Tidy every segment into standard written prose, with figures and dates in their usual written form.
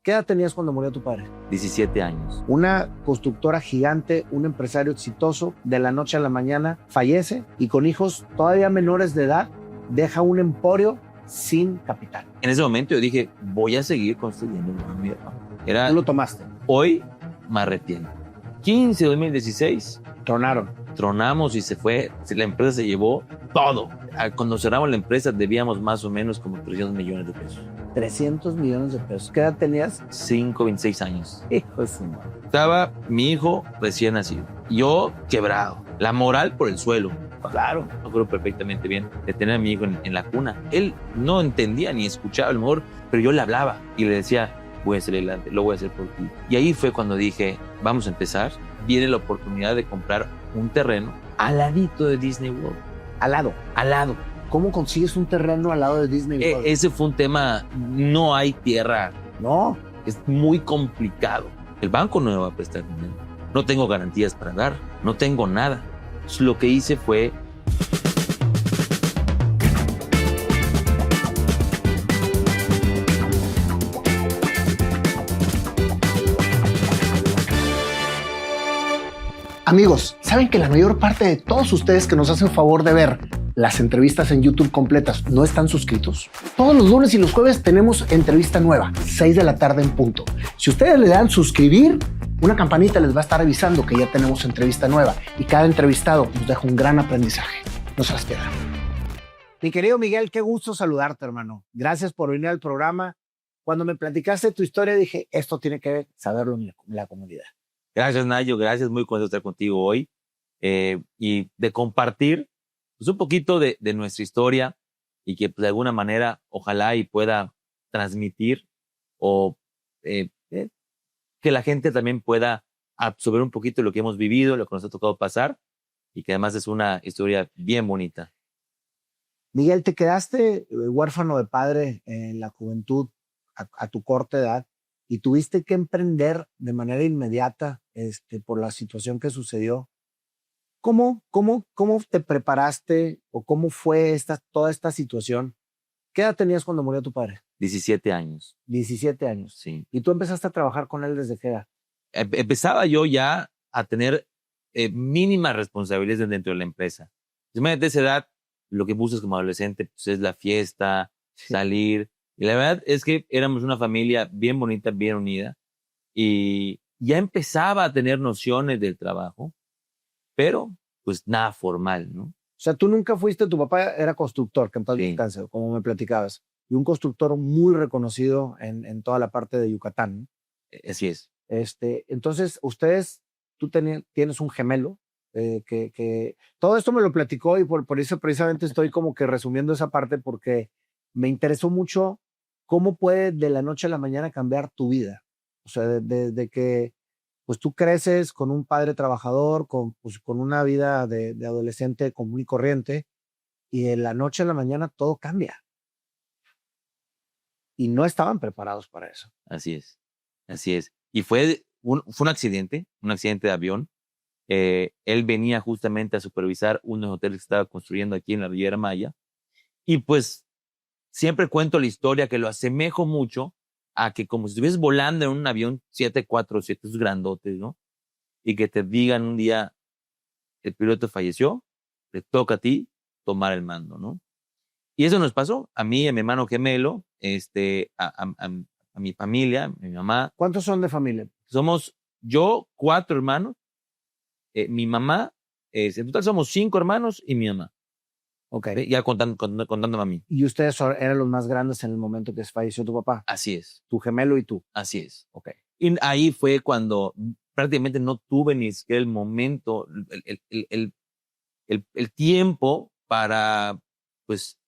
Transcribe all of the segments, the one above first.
¿Qué edad tenías cuando murió tu padre? 17 años. Una constructora gigante, un empresario exitoso, de la noche a la mañana fallece y con hijos todavía menores de edad deja un emporio sin capital. En ese momento yo dije, voy a seguir construyendo mi papá. Tú lo tomaste. Hoy me arrepiento. 15 de 2016. Tronamos y se fue. La empresa se llevó todo. Cuando cerramos la empresa debíamos más o menos como 300 millones de pesos. 300 millones de pesos. ¿Qué edad tenías? 26 años. Hijo de su madre. Estaba mi hijo recién nacido. Yo quebrado. La moral por el suelo. Claro. Me acuerdo perfectamente bien de tener a mi hijo en la cuna. Él no entendía ni escuchaba a lo mejor, pero yo le hablaba y le decía, voy a salir adelante, lo voy a hacer por ti. Y ahí fue cuando dije, vamos a empezar. Viene la oportunidad de comprar un terreno al ladito de Disney World. Al lado. ¿Cómo consigues un terreno al lado de Disney World? Ese fue un tema, no hay tierra. No. Es muy complicado. El banco no me va a prestar dinero. No tengo garantías para dar, no tengo nada. Entonces, lo que hice fue... Amigos, ¿saben que la mayor parte de todos ustedes que nos hacen favor de ver las entrevistas en YouTube completas no están suscritos? Todos los lunes y los jueves tenemos entrevista nueva, 6 de la tarde en punto. Si ustedes le dan suscribir, una campanita les va a estar avisando que ya tenemos entrevista nueva y cada entrevistado nos deja un gran aprendizaje. No se las pierdan. Mi querido Miguel, qué gusto saludarte, hermano. Gracias por venir al programa. Cuando me platicaste tu historia dije, esto tiene que saberlo la comunidad. Gracias, Nayo. Gracias. Muy contento de estar contigo hoy y de compartir pues, un poquito de nuestra historia y que pues, de alguna manera ojalá y pueda transmitir o que la gente también pueda absorber un poquito lo que hemos vivido, lo que nos ha tocado pasar y que además es una historia bien bonita. Miguel, te quedaste huérfano de padre en la juventud a tu corta edad y tuviste que emprender de manera inmediata por la situación que sucedió. ¿Cómo te preparaste o cómo fue toda esta situación? ¿Qué edad tenías cuando murió tu padre? 17 años. 17 años. Sí. ¿Y tú empezaste a trabajar con él desde qué edad? Empezaba yo ya a tener mínimas responsabilidades dentro de la empresa. Imagínate esa edad, lo que buscas como adolescente pues, es la fiesta, salir. Y la verdad es que éramos una familia bien bonita, bien unida. Y ya empezaba a tener nociones del trabajo, pero pues nada formal, ¿no? O sea, tú nunca fuiste, tu papá era constructor, que en paz Sí. descanse, como me platicabas, y un constructor muy reconocido en toda la parte de Yucatán. Así es. Entonces, tú tienes un gemelo, que todo esto me lo platicó y por eso precisamente estoy como que resumiendo esa parte porque me interesó mucho cómo puede de la noche a la mañana cambiar tu vida. O sea, de que pues tú creces con un padre trabajador, con una vida de adolescente común y corriente, y de la noche a la mañana todo cambia. Y no estaban preparados para eso. Así es. Así es. Y fue un accidente de avión. Él venía justamente a supervisar unos hoteles que estaba construyendo aquí en la Riviera Maya. Y pues siempre cuento la historia que lo asemejo mucho a que como si estuvieses volando en un avión 747, esos grandotes, ¿no? Y que te digan un día, el piloto falleció, te toca a ti tomar el mando, ¿no? Y eso nos pasó a mí, a mi hermano gemelo, a mi familia, a mi mamá. ¿Cuántos son de familia? Somos yo, 4 hermanos, mi mamá, en total somos 5 hermanos y mi mamá. Okay. Ya contándome a mí. ¿Y ustedes eran los más grandes en el momento que falleció tu papá? Así es. Tu gemelo y tú. Así es. Okay. Y ahí fue cuando prácticamente no tuve ni siquiera el momento, el tiempo para, pues,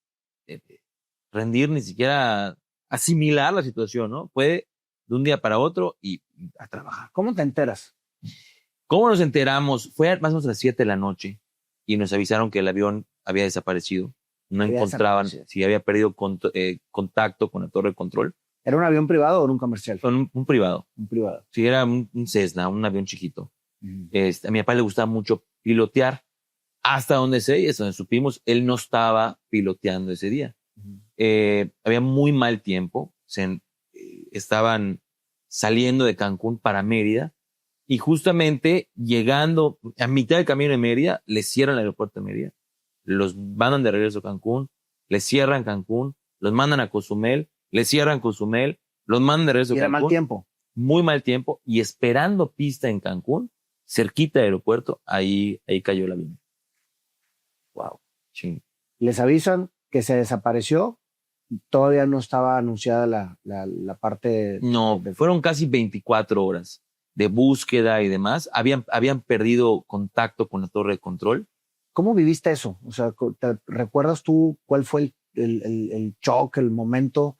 rendir, ni siquiera asimilar la situación, ¿no? Fue de un día para otro y a trabajar. ¿Cómo te enteras? ¿Cómo nos enteramos? Fue más o menos a las 7 de la noche y nos avisaron que el avión había desaparecido. No encontraban si había perdido contacto con la torre de control. ¿Era un avión privado o un comercial? Un privado. Un privado. Sí, era un Cessna, un avión chiquito. A mi papá le gustaba mucho pilotear. Hasta donde supimos, él no estaba piloteando ese día. Había muy mal tiempo. Estaban saliendo de Cancún para Mérida, y justamente llegando a mitad del camino de Mérida, les cierran el aeropuerto de Mérida, los mandan de regreso a Cancún, les cierran Cancún, los mandan a Cozumel, les cierran Cozumel, los mandan de regreso a Y era Cancún. mal tiempo. Muy mal tiempo, y esperando pista en Cancún, cerquita del aeropuerto, ahí cayó el avión. Wow. Sí. Les avisan que se desapareció. Todavía no estaba anunciada la parte. No, fueron casi 24 horas de búsqueda y demás. Habían perdido contacto con la torre de control. ¿Cómo viviste eso? O sea, ¿recuerdas tú cuál fue el shock, el momento?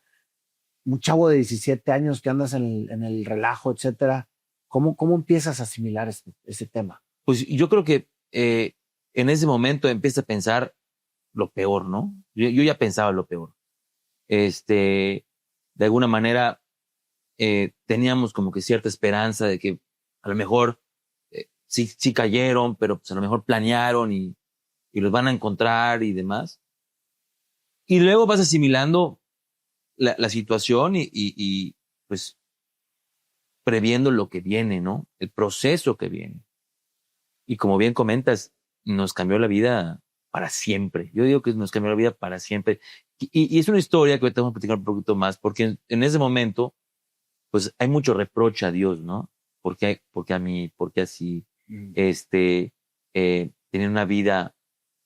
Un chavo de 17 años que andas en el relajo, etcétera. ¿Cómo empiezas a asimilar ese tema? Pues yo creo que en ese momento empieza a pensar lo peor, ¿no? Yo ya pensaba lo peor. De alguna manera teníamos como que cierta esperanza de que a lo mejor sí cayeron, pero pues a lo mejor planearon y los van a encontrar y demás. Y luego vas asimilando la situación y pues previendo lo que viene, ¿no? El proceso que viene. Y como bien comentas, nos cambió la vida para siempre. Yo digo que nos cambió la vida para siempre. Y es una historia que ahorita vamos a platicar un poquito más, porque en ese momento, pues hay mucho reproche a Dios, ¿no? ¿Por qué a mí? ¿Por qué así? Tener una vida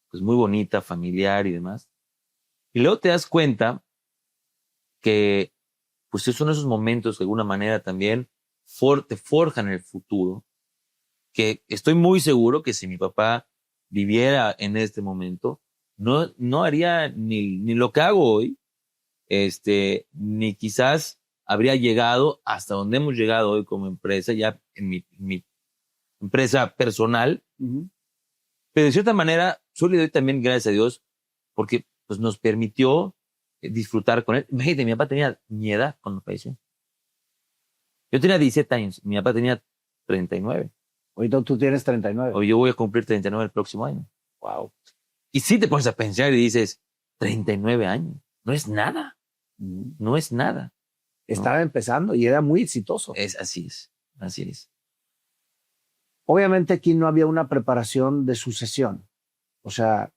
pues muy bonita, familiar y demás. Y luego te das cuenta que pues son esos momentos que de alguna manera también te forjan el futuro, que estoy muy seguro que si mi papá viviera en este momento, no haría ni lo que hago hoy, ni quizás habría llegado hasta donde hemos llegado hoy como empresa, ya en mi empresa personal. Pero de cierta manera, yo le doy también gracias a Dios porque pues, nos permitió disfrutar con él. Imagínate, mi papá tenía mi edad cuando falleció. Yo tenía 17 años, mi papá tenía 39. Ahorita tú tienes 39. O yo voy a cumplir 39 el próximo año. Wow. Y si te pones a pensar y dices, 39 años, no es nada. No es nada. Estaba empezando y era muy exitoso. Así es. Obviamente aquí no había una preparación de sucesión. O sea,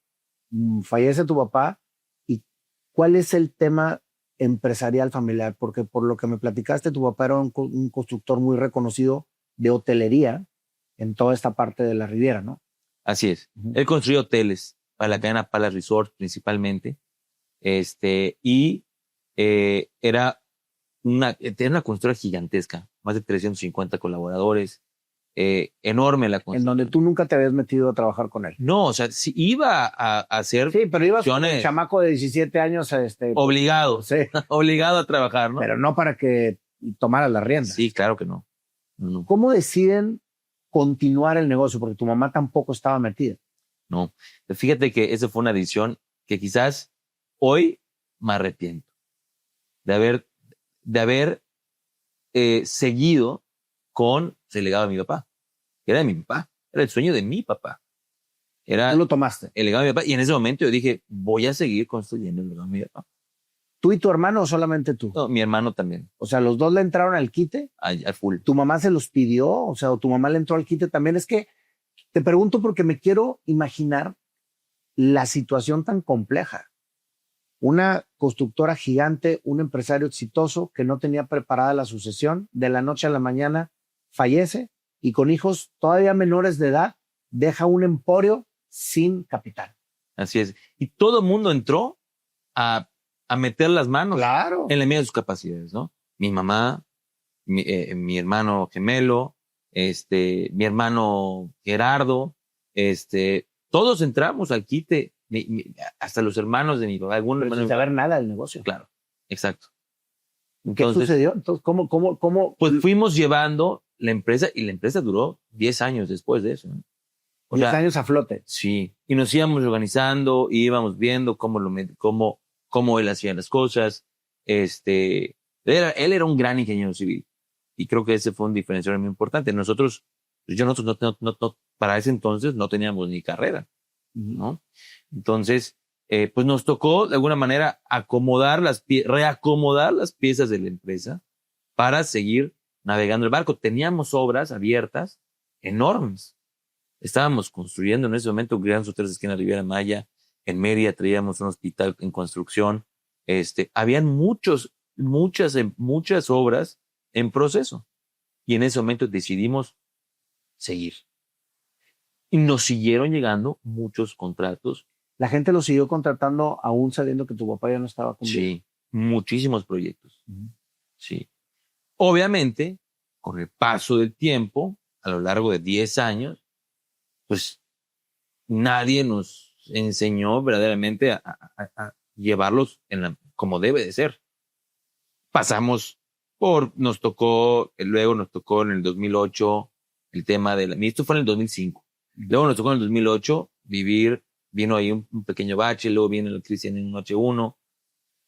fallece tu papá y ¿cuál es el tema empresarial familiar? Porque por lo que me platicaste, tu papá era un constructor muy reconocido de hotelería en toda esta parte de la Riviera, ¿no? Así es. Él construyó hoteles para la cadena Palace Resort principalmente. Y era una constructora gigantesca, más de 350 colaboradores, enorme la construcción. En donde tú nunca te habías metido a trabajar con él. No, o sea, sí iba a hacer. Sí, pero ibas con un chamaco de 17 años. Obligado. Sí. Obligado a trabajar, ¿no? Pero no para que tomara las riendas. Sí, claro que no. ¿Cómo deciden continuar el negocio? Porque tu mamá tampoco estaba metida. No. Fíjate que esa fue una decisión que quizás hoy me arrepiento de haber seguido con el legado de mi papá. Era de mi papá. Era el sueño de mi papá. Tú lo tomaste. El legado de mi papá. Y en ese momento yo dije, voy a seguir construyendo el legado de mi papá. ¿Tú y tu hermano o solamente tú? No, mi hermano también. O sea, los dos le entraron al quite. Al full. ¿Tu mamá se los pidió? O sea, ¿o tu mamá le entró al quite también? Es que te pregunto porque me quiero imaginar la situación tan compleja. Una constructora gigante, un empresario exitoso que no tenía preparada la sucesión, de la noche a la mañana fallece y con hijos todavía menores de edad deja un emporio sin capital. Así es. Y todo el mundo entró a meter las manos en la medida de sus capacidades, ¿no? Mi mamá, mi hermano gemelo, mi hermano Gerardo, todos entramos al quite, hasta los hermanos de mi papá. Pero sin saber nada del negocio. Claro, exacto. ¿Qué sucedió? Entonces, ¿cómo? Pues fuimos llevando la empresa y la empresa duró 10 años después de eso, ¿no? 10 años a flote. Sí. Y nos íbamos organizando, íbamos viendo cómo él hacía las cosas. Él era un gran ingeniero civil. Y creo que ese fue un diferenciador muy importante. Nosotros no, para ese entonces no teníamos ni carrera, ¿no? Entonces, pues nos tocó de alguna manera reacomodar las piezas de la empresa para seguir navegando el barco. Teníamos obras abiertas enormes. Estábamos construyendo en ese momento grandes hoteles de esquina Riviera Maya. En Mérida traíamos un hospital en construcción. Habían muchas obras en proceso. Y en ese momento decidimos seguir. Y nos siguieron llegando muchos contratos. La gente lo siguió contratando aún sabiendo que tu papá ya no estaba con vida. Sí, muchísimos proyectos. Sí. Obviamente, con el paso del tiempo, a lo largo de 10 años, pues nadie nos enseñó verdaderamente a llevarlos como debe de ser. Luego nos tocó en el 2008 el tema esto fue en el 2005. Luego nos tocó en el 2008 vino ahí un pequeño bache, luego viene la crisis en un H1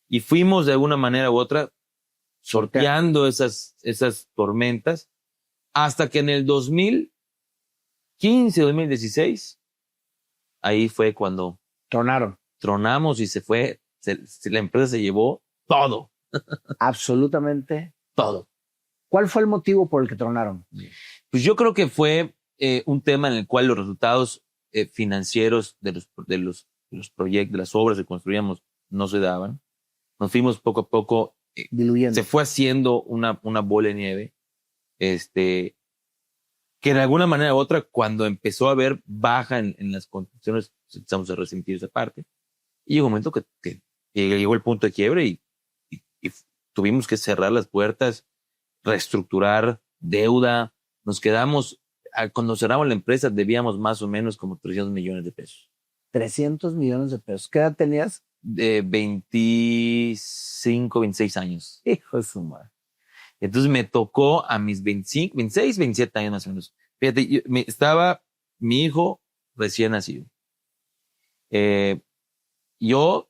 y fuimos de alguna manera u otra sorteando esas tormentas hasta que en el 2015, 2016, ahí fue cuando tronamos y la empresa se llevó todo. Absolutamente todo. ¿Cuál fue el motivo por el que tronaron? Pues yo creo que fue un tema en el cual los resultados financieros de los proyectos, de las obras que construíamos, no se daban. Nos fuimos poco a poco diluyendo. Se fue haciendo una bola de nieve, que de alguna manera u otra, cuando empezó a haber baja en las construcciones, empezamos a resentir esa parte. Y llegó un momento que llegó el punto de quiebre y tuvimos que cerrar las puertas, reestructurar deuda. Nos quedamos, cuando cerramos la empresa, debíamos más o menos como 300 millones de pesos. 300 millones de pesos. ¿Qué edad tenías? De 25, 26 años. Hijo de su madre. Entonces me tocó a mis 25, 26, 27 años más o menos. Fíjate, estaba mi hijo recién nacido. Yo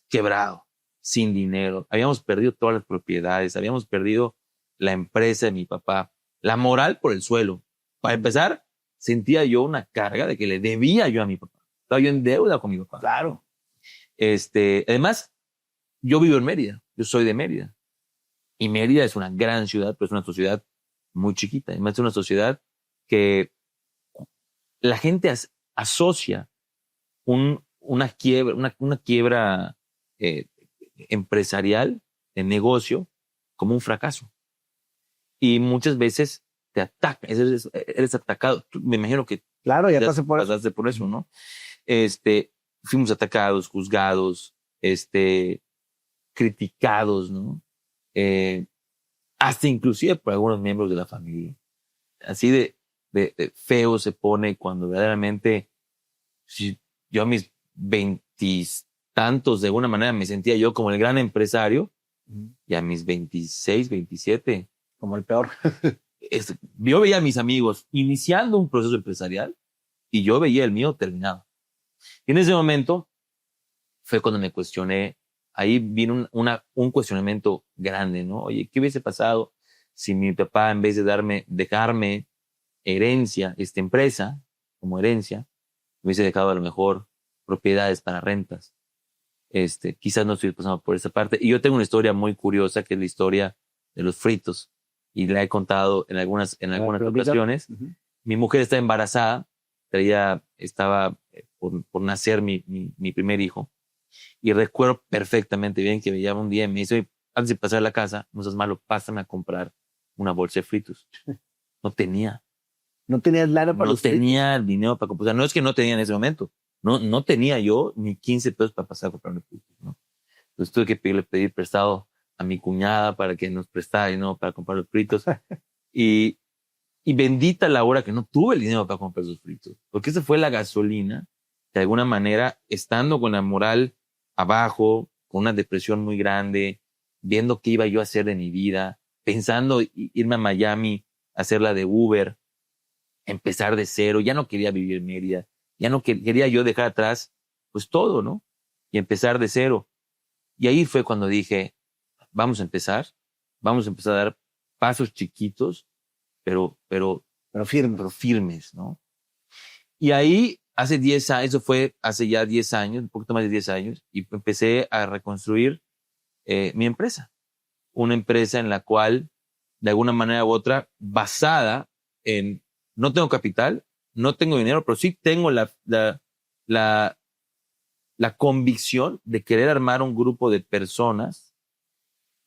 quebrado, sin dinero. Habíamos perdido todas las propiedades, habíamos perdido la empresa de mi papá, la moral por el suelo. Para empezar, sentía yo una carga de que le debía yo a mi papá. Estaba yo en deuda con mi papá. Claro. Además, yo vivo en Mérida, yo soy de Mérida. Y Mérida es una gran ciudad, pero es una sociedad muy chiquita. Además, es una sociedad que la gente asocia una quiebra empresarial, de negocio, como un fracaso. Y muchas veces te atacan, eres atacado. Me imagino que claro, ya pasaste por eso, ¿no? Fuimos atacados, juzgados, criticados, ¿no? Hasta inclusive por algunos miembros de la familia. Así de feo se pone cuando verdaderamente yo a mis 20 tantos de alguna manera me sentía yo como el gran empresario y a mis 26, 27 como el peor. Yo veía a mis amigos iniciando un proceso empresarial y yo veía el mío terminado. Y en ese momento fue cuando me cuestioné. Ahí vino un cuestionamiento grande, ¿no? Oye, ¿qué hubiese pasado si mi papá, en vez de dejarme herencia, esta empresa, como herencia, me hubiese dejado a lo mejor propiedades para rentas? Quizás no estoy pasando por esa parte. Y yo tengo una historia muy curiosa, que es la historia de los fritos. Y la he contado en algunas ocasiones. Uh-huh. Mi mujer está embarazada, estaba por nacer mi primer hijo. Y recuerdo perfectamente bien que me llama un día y me dice: antes de pasar a la casa, no seas malo, pásame a comprar una bolsa de fritos. No tenía. ¿No tenías lana para los fritos? No tenía el dinero para comprar. No es que no tenía en ese momento. No tenía yo ni 15 pesos para pasar a comprar unos fritos, ¿no? Entonces tuve que pedir prestado a mi cuñada para que nos prestara, ¿no?, para comprar los fritos. y bendita la hora que no tuve el dinero para comprar esos fritos. Porque esa fue la gasolina, de alguna manera, estando con la moral abajo, con una depresión muy grande, viendo qué iba yo a hacer de mi vida, pensando irme a Miami, hacerla de Uber, empezar de cero. Ya no quería vivir en Mérida, ya no quería yo dejar atrás pues todo, ¿no? Y empezar de cero. Y ahí fue cuando dije: vamos a empezar a dar pasos chiquitos, pero firmes, ¿no? Y ahí hace 10 años, eso fue hace ya 10 años, un poquito más de 10 años, y empecé a reconstruir mi empresa. Una empresa en la cual de alguna manera u otra, basada en no tengo capital, no tengo dinero, pero sí tengo la convicción de querer armar un grupo de personas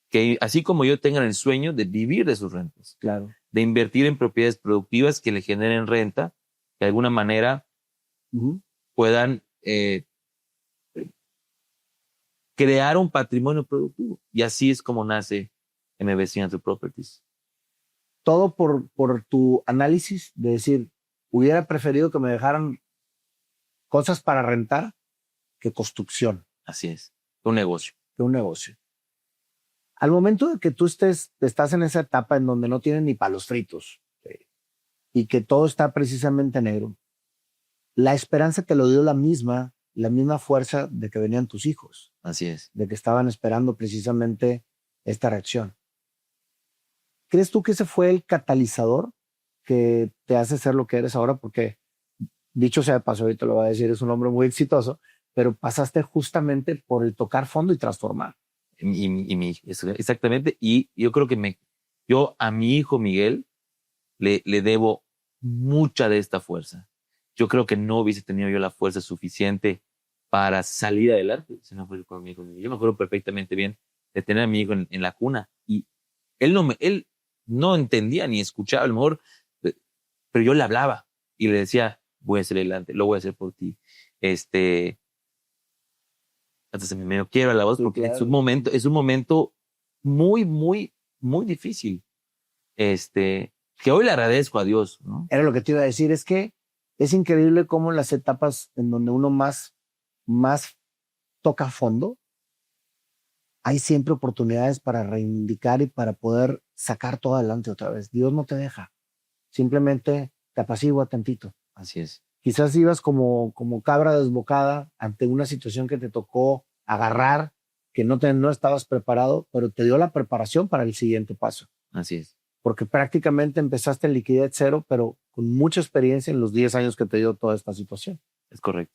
que, así como yo, tengan el sueño de vivir de sus rentas. Claro. De invertir en propiedades productivas que le generen renta, que de alguna manera puedan crear un patrimonio productivo. Y así es como nace MB Signature Properties. Todo por tu análisis de decir, hubiera preferido que me dejaran cosas para rentar que construcción. Así es, un negocio. Que un negocio. Al momento de que tú estás en esa etapa en donde no tienes ni palos fritos y que todo está precisamente negro, la esperanza te lo dio la misma fuerza de que venían tus hijos. Así es. De que estaban esperando precisamente esta reacción. ¿Crees tú que ese fue el catalizador que te hace ser lo que eres ahora? Porque, dicho sea de paso, ahorita lo voy a decir, es un hombre muy exitoso, pero pasaste justamente por el tocar fondo y transformar. Exactamente. Y yo creo que yo a mi hijo Miguel le debo mucha de esta fuerza. Yo creo que no hubiese tenido yo la fuerza suficiente para salir adelante. Yo me acuerdo perfectamente bien de tener a mi hijo en la cuna y él no entendía ni escuchaba, a lo mejor, pero yo le hablaba y le decía, voy a hacer adelante, lo voy a hacer por ti. Hasta se me medio quiebra la voz, porque claro, es un momento muy, muy, muy difícil. Que hoy le agradezco a Dios, ¿no? Era lo que te iba a decir, es que es increíble cómo las etapas en donde uno más toca fondo, hay siempre oportunidades para reivindicar y para poder sacar todo adelante otra vez. Dios no te deja, simplemente te apacigua tantito. Así es. Quizás ibas como cabra desbocada ante una situación que te tocó agarrar, que no estabas preparado, pero te dio la preparación para el siguiente paso. Así es. Porque prácticamente empezaste en liquidez cero, pero con mucha experiencia en los 10 años que te dio toda esta situación. Es correcto.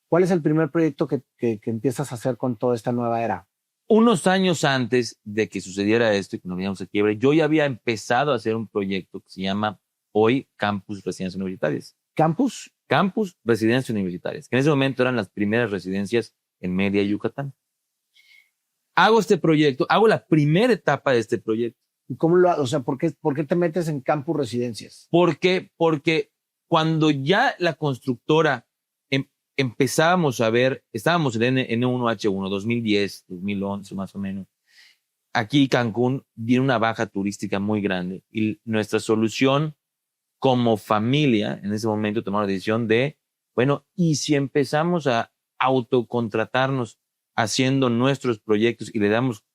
¿Cuál es el primer proyecto que empiezas a hacer con toda esta nueva era? Unos años antes de que sucediera esto y que nos veníamos a quiebre, yo ya había empezado a hacer un proyecto que se llama hoy Campus Residencias Universitarias. ¿Campus? Campus Residencias Universitarias, que en ese momento eran las primeras residencias en Mérida y Yucatán. Hago este proyecto, hago la primera etapa de este proyecto. ¿Y cómo lo hago? O sea, ¿por qué te metes en Campus Residencias? Porque cuando ya la constructora empezábamos a ver, estábamos en N1H1, 2010, 2011 más o menos. Aquí Cancún viene una baja turística muy grande y nuestra solución como familia en ese momento tomamos la decisión de, bueno, ¿y si empezamos a autocontratarnos haciendo nuestros proyectos y le damos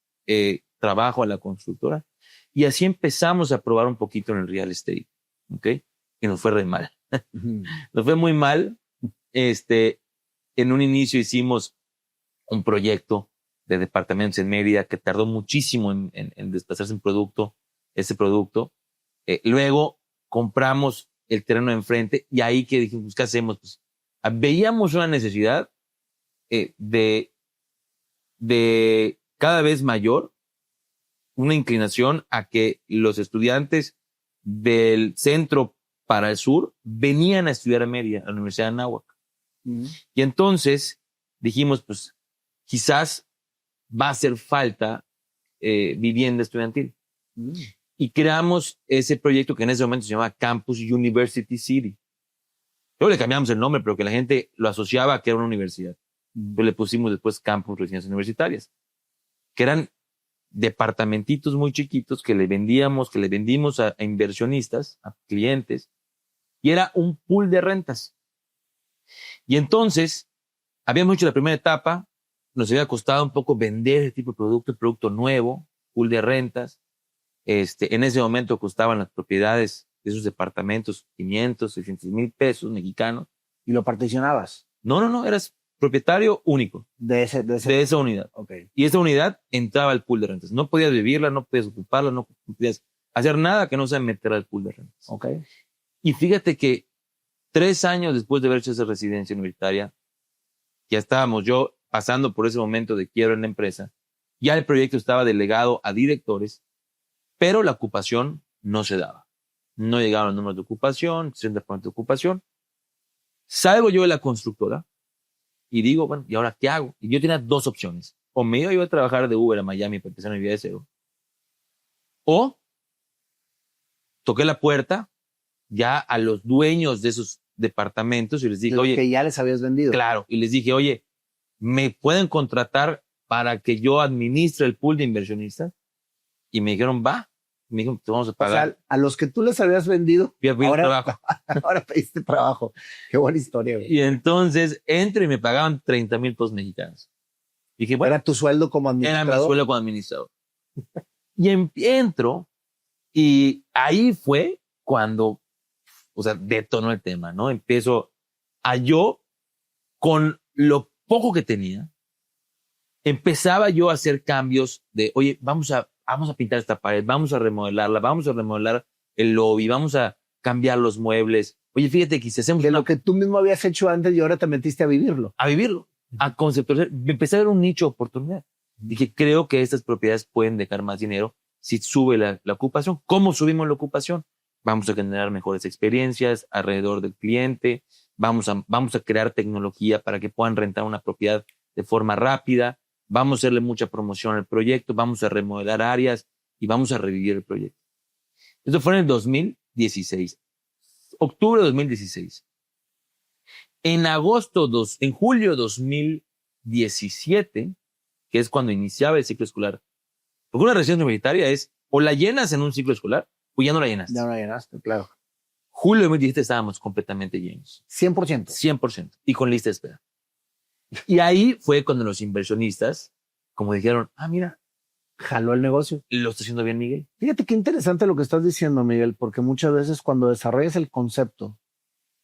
trabajo a la constructora? Y así empezamos a probar un poquito en el real estate, ¿ok? Y nos fue re mal. Nos fue muy mal. En un inicio hicimos un proyecto de departamentos en Mérida que tardó muchísimo en desplazarse ese producto. Luego compramos el terreno enfrente y ahí que dijimos, ¿qué hacemos? Pues, veíamos una necesidad de cada vez mayor, una inclinación a que los estudiantes del centro para el sur venían a estudiar a Mérida, a la Universidad de Anáhuac. Y entonces dijimos, pues quizás va a hacer falta vivienda estudiantil. Y creamos ese proyecto que en ese momento se llamaba Campus University City. Luego le cambiamos el nombre, pero que la gente lo asociaba a que era una universidad. Entonces le pusimos después Campus Residencias Universitarias, que eran departamentitos muy chiquitos que le vendimos a inversionistas, a clientes, y era un pool de rentas. Y entonces, habíamos hecho la primera etapa, nos había costado un poco vender ese tipo de producto nuevo, pool de rentas. En ese momento costaban las propiedades de esos departamentos 500, 600 mil pesos mexicanos. ¿Y lo particionabas? No, eras propietario único. De esa unidad. Okay. Y esa unidad entraba al pool de rentas. No podías vivirla, no podías ocuparla, no podías hacer nada que no sea meter al pool de rentas. Okay. Y fíjate que 3 años después de haber hecho esa residencia universitaria, ya estábamos yo pasando por ese momento de quiebra en la empresa, ya el proyecto estaba delegado a directores pero la ocupación no se daba. No llegaban los números de ocupación, 60% de ocupación. Salgo yo de la constructora y digo, bueno, ¿y ahora qué hago? Y yo tenía dos opciones. O me iba yo a trabajar de Uber a Miami para empezar mi vida de cero, o toqué la puerta ya a los dueños de esos departamentos y les dije, oye, que ya les habías vendido. claro, y les dije, oye, ¿me pueden contratar para que yo administre el pool de inversionistas? Y me dijeron, va. Me dijeron, te vamos a pagar. O sea, a los que tú les habías vendido, ahora, trabajo. Ahora pediste trabajo. Qué buena historia, güey. Y entonces entro y me pagaban 30,000 pesos mexicanos. Dije, bueno, ¿era tu sueldo como administrador? Era mi sueldo como administrador. Y entro y ahí fue cuando, o sea, detonó el tema, ¿no? Empiezo a yo, con lo poco que tenía, empezaba yo a hacer cambios de, oye, vamos a pintar esta pared, vamos a remodelarla, vamos a remodelar el lobby, vamos a cambiar los muebles. Oye, fíjate que si hacemos lo que tú mismo habías hecho antes y ahora te metiste a vivirlo. A vivirlo, a conceptualizar. Empecé a ver un nicho de oportunidad. Dije, creo que estas propiedades pueden dejar más dinero si sube la ocupación. ¿Cómo subimos la ocupación? Vamos a generar mejores experiencias alrededor del cliente, vamos a crear tecnología para que puedan rentar una propiedad de forma rápida, vamos a hacerle mucha promoción al proyecto, vamos a remodelar áreas y vamos a revivir el proyecto. Esto fue en el 2016, octubre de 2016. En julio de 2017, que es cuando iniciaba el ciclo escolar, porque una residencia universitaria es o la llenas en un ciclo escolar o ya no la llenaste. Ya no la llenaste, claro. Julio de 2017 estábamos completamente llenos. 100%. 100%. Y con lista de espera. Y ahí fue cuando los inversionistas, como dijeron, mira, jaló el negocio. Lo está haciendo bien Miguel. Fíjate qué interesante lo que estás diciendo, Miguel, porque muchas veces cuando desarrollas el concepto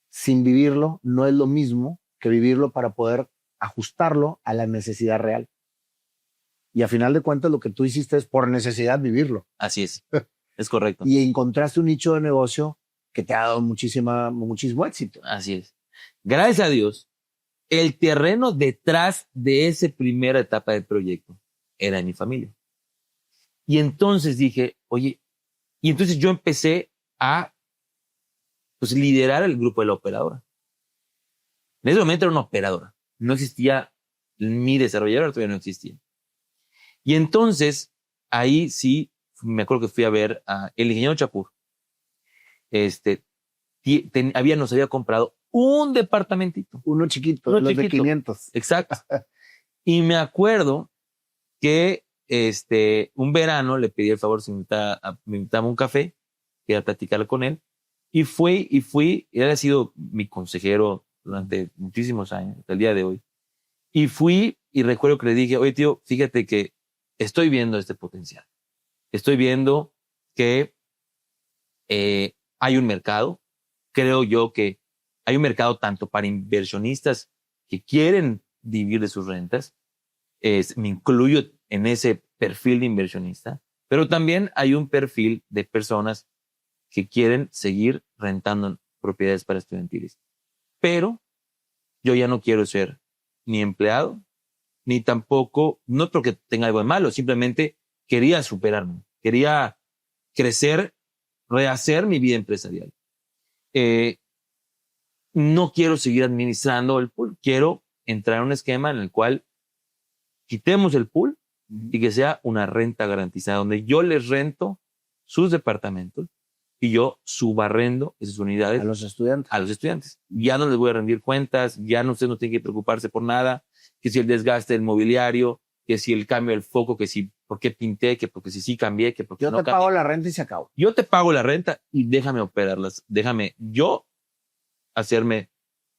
sin vivirlo, no es lo mismo que vivirlo para poder ajustarlo a la necesidad real. Y a final de cuentas lo que tú hiciste es por necesidad vivirlo. Así es. Es correcto. Y encontraste un nicho de negocio que te ha dado muchísimo éxito. Así es. Gracias a Dios, el terreno detrás de esa primera etapa del proyecto era de mi familia. Y entonces dije, oye, y entonces yo empecé a liderar el grupo de la operadora. En ese momento era una operadora. No existía mi desarrolladora, todavía no existía. Y entonces, ahí sí, me acuerdo que fui a ver a el ingeniero Chapur. Nos había comprado un departamentito. Uno chiquito, los de 500. Exacto. Y me acuerdo que un verano le pedí el favor si me invitaba a un café, quería platicar con él. Y fui, él ha sido mi consejero durante muchísimos años, hasta el día de hoy. Y fui y recuerdo que le dije, oye tío, fíjate que estoy viendo este potencial. Estoy viendo que hay un mercado. Creo yo que hay un mercado tanto para inversionistas que quieren vivir de sus rentas. Me incluyo en ese perfil de inversionista, pero también hay un perfil de personas que quieren seguir rentando propiedades para estudiantiles. Pero yo ya no quiero ser ni empleado, ni tampoco, no porque tenga algo de malo, simplemente quería superarme, quería crecer, rehacer mi vida empresarial. No quiero seguir administrando el pool, quiero entrar en un esquema en el cual quitemos el pool y que sea una renta garantizada, donde yo les rento sus departamentos y yo subarrendo esas unidades a los estudiantes. Ya no les voy a rendir cuentas, ya no, ustedes no tienen que preocuparse por nada, que si el desgaste del mobiliario, que si el cambio del foco, que si por qué pinté, que porque si cambié, que porque yo no cambié. Yo te pago la renta y se acabó. Yo te pago la renta y déjame operarlas, déjame yo hacerme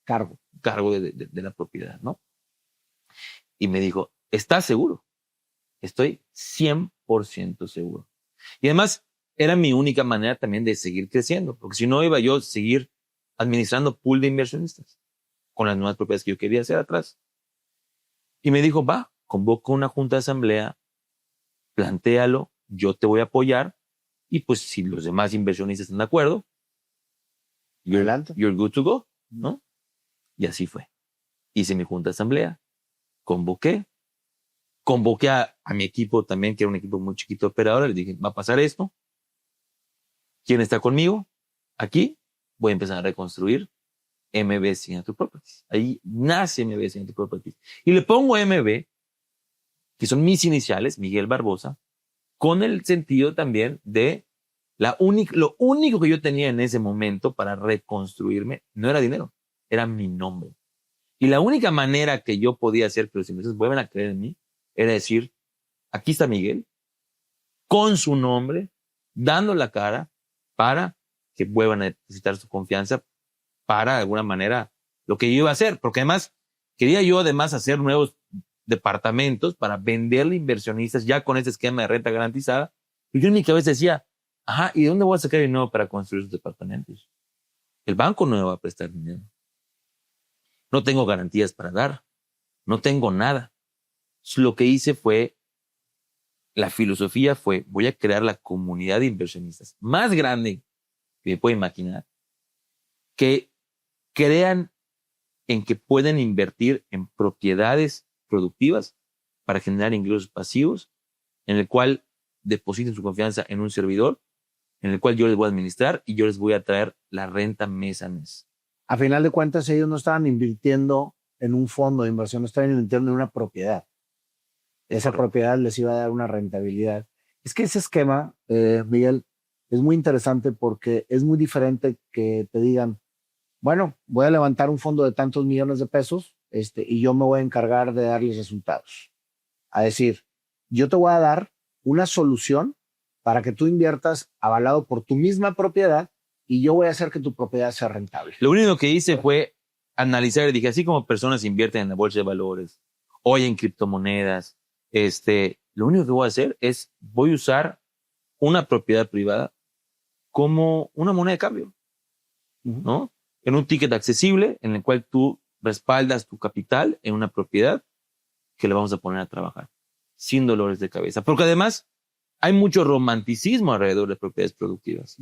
cargo de la propiedad, ¿no? Y me dijo, ¿estás seguro? Estoy 100% seguro. Y además, era mi única manera también de seguir creciendo, porque si no iba yo a seguir administrando pool de inversionistas con las nuevas propiedades que yo quería hacer atrás. Y me dijo, va, convoca una junta de asamblea, plantéalo, yo te voy a apoyar, y pues si los demás inversionistas están de acuerdo, you're good to go, ¿no? Y así fue. Hice mi junta de asamblea, convoqué a mi equipo también, que era un equipo muy chiquito de operadores, les dije, va a pasar esto, ¿Quién está conmigo? Aquí voy a empezar a reconstruir MB Signature Properties. Ahí nace MB Signature Properties. Y le pongo MB, que son mis iniciales, Miguel Barbosa, con el sentido también de lo único que yo tenía en ese momento para reconstruirme no era dinero, era mi nombre. Y la única manera que yo podía hacer que los inversores vuelvan a creer en mí era decir, aquí está Miguel, con su nombre, dando la cara para que vuelvan a necesitar su confianza para, de alguna manera, lo que yo iba a hacer. Porque además, quería yo además hacer nuevos departamentos para venderle a inversionistas ya con ese esquema de renta garantizada. Y yo en mi cabeza decía, ajá, ¿y de dónde voy a sacar dinero para construir esos departamentos? El banco no me va a prestar dinero. No tengo garantías para dar. No tengo nada. Lo que hice fue, la filosofía fue, voy a crear la comunidad de inversionistas más grande que me puedo imaginar, que crean en que pueden invertir en propiedades productivas para generar ingresos pasivos, en el cual depositen su confianza en un servidor, en el cual yo les voy a administrar y yo les voy a traer la renta mes a mes. A final de cuentas, ellos no estaban invirtiendo en un fondo de inversión, estaban invirtiendo en una propiedad. Esa propiedad les iba a dar una rentabilidad. Es que ese esquema, Miguel, es muy interesante porque es muy diferente que te digan, bueno, voy a levantar un fondo de tantos millones de pesos y yo me voy a encargar de darles resultados. A decir, yo te voy a dar una solución para que tú inviertas avalado por tu misma propiedad y yo voy a hacer que tu propiedad sea rentable. Lo único que hice fue analizar y dije, así como personas invierten en la bolsa de valores, hoy en criptomonedas, lo único que voy a hacer es, voy a usar una propiedad privada como una moneda de cambio, ¿no? En un ticket accesible en el cual tú respaldas tu capital en una propiedad que le vamos a poner a trabajar sin dolores de cabeza. Porque además hay mucho romanticismo alrededor de propiedades productivas.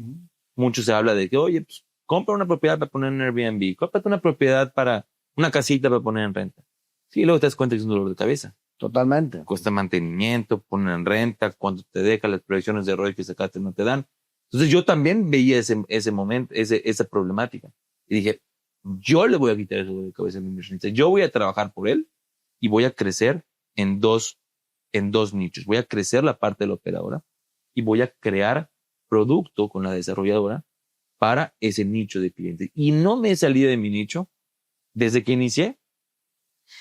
Mucho se habla de que, oye, pues, compra una propiedad para poner en Airbnb, cómprate una propiedad para una casita para poner en renta. Sí, luego te das cuenta que es un dolor de cabeza. Totalmente. Cuesta mantenimiento, poner en renta, cuánto te deja, las proyecciones de ROI que sacaste no te dan. Entonces yo también veía ese momento, esa problemática. Y dije, yo le voy a quitar eso de cabeza a mi inversionista. Yo voy a trabajar por él y voy a crecer en dos nichos. Voy a crecer la parte de la operadora y voy a crear producto con la desarrolladora para ese nicho de clientes. Y no me he salido de mi nicho desde que inicié.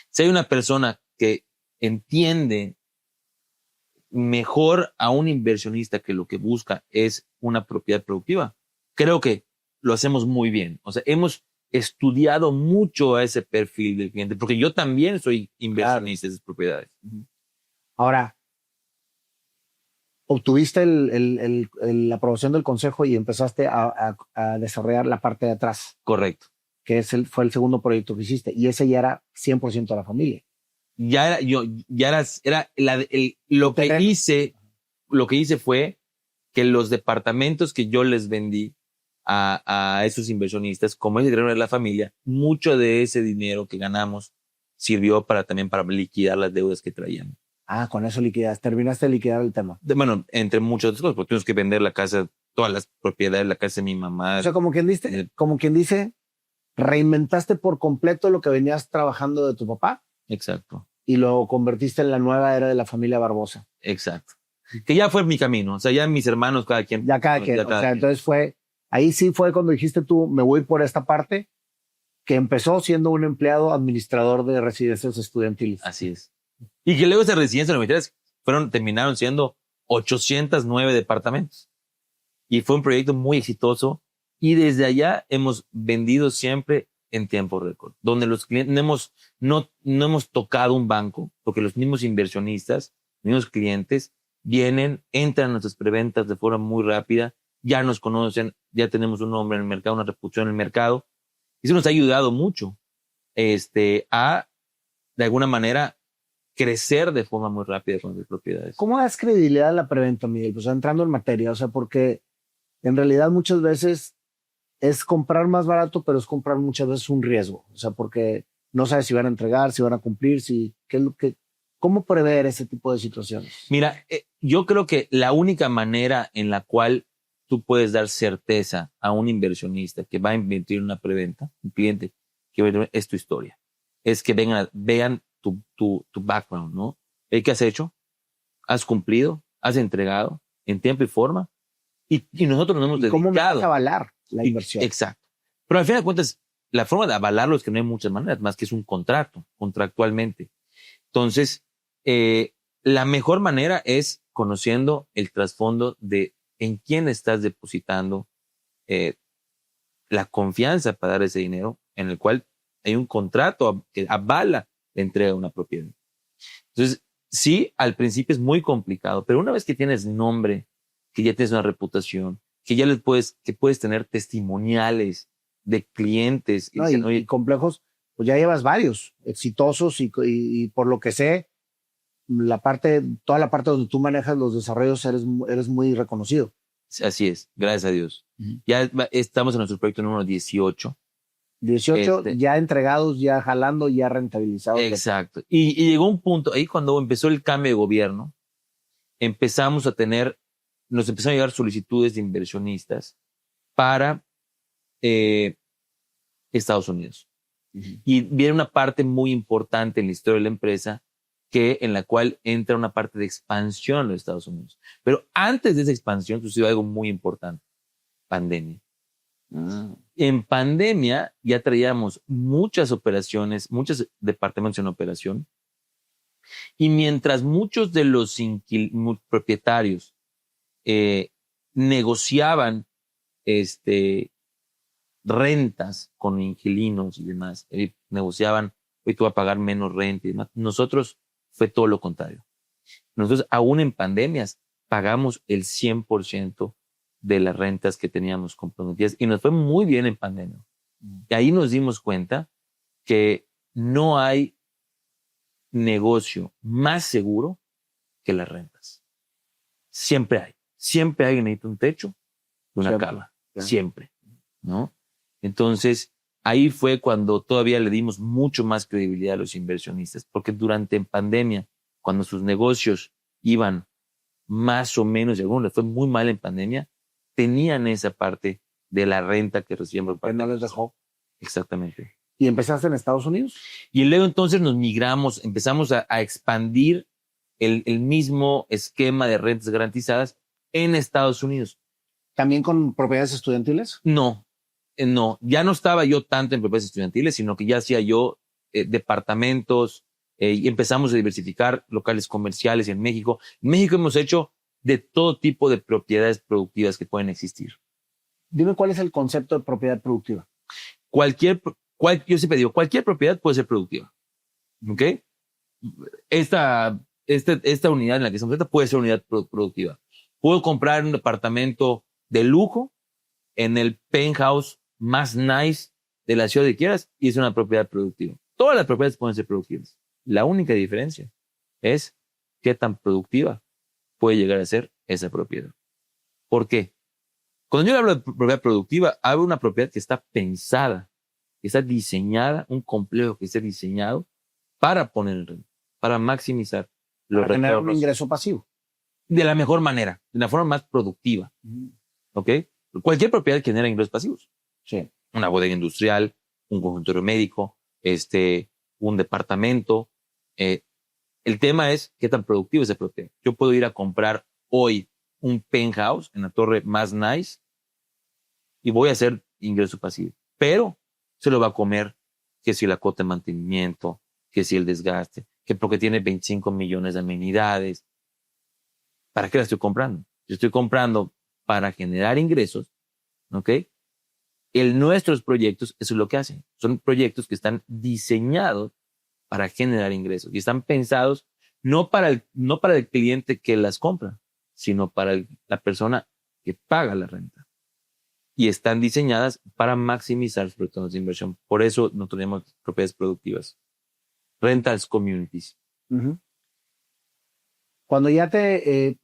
Si hay una persona que entiende mejor a un inversionista que lo que busca es una propiedad productiva, creo que lo hacemos muy bien. O sea, hemos estudiado mucho a ese perfil del cliente, porque yo también soy inversionista de esas propiedades. Ahora, obtuviste la aprobación del consejo y empezaste a desarrollar la parte de atrás. Correcto. Que fue el segundo proyecto que hiciste. Y ese ya era 100% de la familia. Lo que hice fue que los departamentos que yo les vendí a esos inversionistas, como es el dinero de la familia, mucho de ese dinero que ganamos sirvió también para liquidar las deudas que traíamos. Ah, con eso terminaste de liquidar el tema. Bueno, entre muchas otras cosas, porque tuvimos que vender la casa, todas las propiedades de la casa de mi mamá. O sea, como quien dice, reinventaste por completo lo que venías trabajando de tu papá. Exacto. Y lo convertiste en la nueva era de la familia Barbosa. Exacto. Que ya fue mi camino. O sea, ya mis hermanos, cada quien. Entonces ahí sí fue cuando dijiste tú, me voy por esta parte, que empezó siendo un empleado administrador de residencias estudiantiles. Así es. Y que luego esas residencias universitarias terminaron siendo 809 departamentos. Y fue un proyecto muy exitoso. Y desde allá hemos vendido siempre en tiempo récord, donde los clientes no hemos tocado un banco, porque los mismos inversionistas, los mismos clientes vienen, entran a nuestras preventas de forma muy rápida, ya nos conocen, ya tenemos un nombre en el mercado, una reputación en el mercado. Y eso nos ha ayudado mucho a, de alguna manera, crecer de forma muy rápida con las propiedades. ¿Cómo das credibilidad a la preventa, Miguel? Pues entrando en materia, o sea, porque en realidad muchas veces es comprar más barato, pero es comprar muchas veces un riesgo. O sea, porque no sabes si van a entregar, si van a cumplir, ¿cómo prever ese tipo de situaciones? Mira, yo creo que la única manera en la cual tú puedes dar certeza a un inversionista que va a invertir en una preventa, un cliente que va a invertir, es tu historia. Es que vean tu background, ¿no? ¿Qué has hecho? ¿Has cumplido? ¿Has entregado en tiempo y forma? Y nosotros nos hemos dedicado. ¿Cómo me vas a avalar la inversión? Exacto. Pero al final de cuentas, la forma de avalarlo es que no hay muchas maneras, más que es un contrato, contractualmente. Entonces, la mejor manera es conociendo el trasfondo de en quién estás depositando la confianza para dar ese dinero, en el cual hay un contrato que avala la entrega de una propiedad. Entonces, sí, al principio es muy complicado, pero una vez que tienes nombre, que ya tienes una reputación, que ya que puedes tener testimoniales de clientes. No, y complejos, pues ya llevas varios exitosos y por lo que sé, toda la parte donde tú manejas los desarrollos eres muy reconocido. Así es, gracias a Dios. Ya estamos en nuestro proyecto número 18. 18 ya entregados, ya jalando, ya rentabilizados. Exacto. Y llegó un punto, ahí cuando empezó el cambio de gobierno, nos empezaron a llegar solicitudes de inversionistas para Estados Unidos. Y viene una parte muy importante en la historia de la empresa en la cual entra una parte de expansión en los Estados Unidos. Pero antes de esa expansión sucedió algo muy importante: pandemia. En pandemia ya traíamos muchas operaciones, muchos departamentos en operación, y mientras muchos de los propietarios negociaban rentas con inquilinos y demás, negociaban, hoy tú vas a pagar menos renta y demás, nosotros fue todo lo contrario. Nosotros, aún en pandemias, pagamos el 100% de las rentas que teníamos comprometidas y nos fue muy bien en pandemia. Y ahí nos dimos cuenta que no hay negocio más seguro que las rentas. Siempre hay que necesita un techo y una cama. Siempre, ¿no? Entonces, ahí fue cuando todavía le dimos mucho más credibilidad a los inversionistas, porque durante pandemia, cuando sus negocios iban más o menos, y a algunos les fue muy mal en pandemia, tenían esa parte de la renta que recibían por parte. No les dejó. Exactamente. ¿Y empezaste en Estados Unidos? Y luego entonces nos migramos, empezamos a expandir el mismo esquema de rentas garantizadas en Estados Unidos. ¿También con propiedades estudiantiles? No, ya no estaba yo tanto en propiedades estudiantiles, sino que ya hacía yo departamentos y empezamos a diversificar locales comerciales en México. En México hemos hecho de todo tipo de propiedades productivas que pueden existir. Dime cuál es el concepto de propiedad productiva. Yo siempre digo, cualquier propiedad puede ser productiva. ¿Ok? Esta unidad en la que estamos puede ser unidad productiva. Puedo comprar un departamento de lujo en el penthouse más nice de la ciudad que quieras y es una propiedad productiva. Todas las propiedades pueden ser productivas. La única diferencia es qué tan productiva puede llegar a ser esa propiedad. ¿Por qué? Cuando yo hablo de propiedad productiva, hablo de una propiedad que está pensada, que está diseñada, un complejo que esté diseñado para poner en renta, para maximizar los para generar retornos. Un ingreso pasivo. De la mejor manera, de la forma más productiva. ¿Ok? Cualquier propiedad genera ingresos pasivos. Sí. Una bodega industrial, un consultorio médico, un departamento. El tema es qué tan productivo es esa propiedad. Yo puedo ir a comprar hoy un penthouse en la torre más nice y voy a hacer ingreso pasivo. Pero se lo va a comer que si la cuota de mantenimiento, que si el desgaste, que porque tiene 25 millones de amenidades. ¿Para qué la estoy comprando? Yo estoy comprando para generar ingresos, ¿ok? Nuestros proyectos, eso es lo que hacen. Son proyectos que están diseñados para generar ingresos y están pensados no para el cliente que las compra, sino para la persona que paga la renta. Y están diseñadas para maximizar sus retornos de inversión. Por eso no tenemos propiedades productivas. Rentals communities. Cuando ya te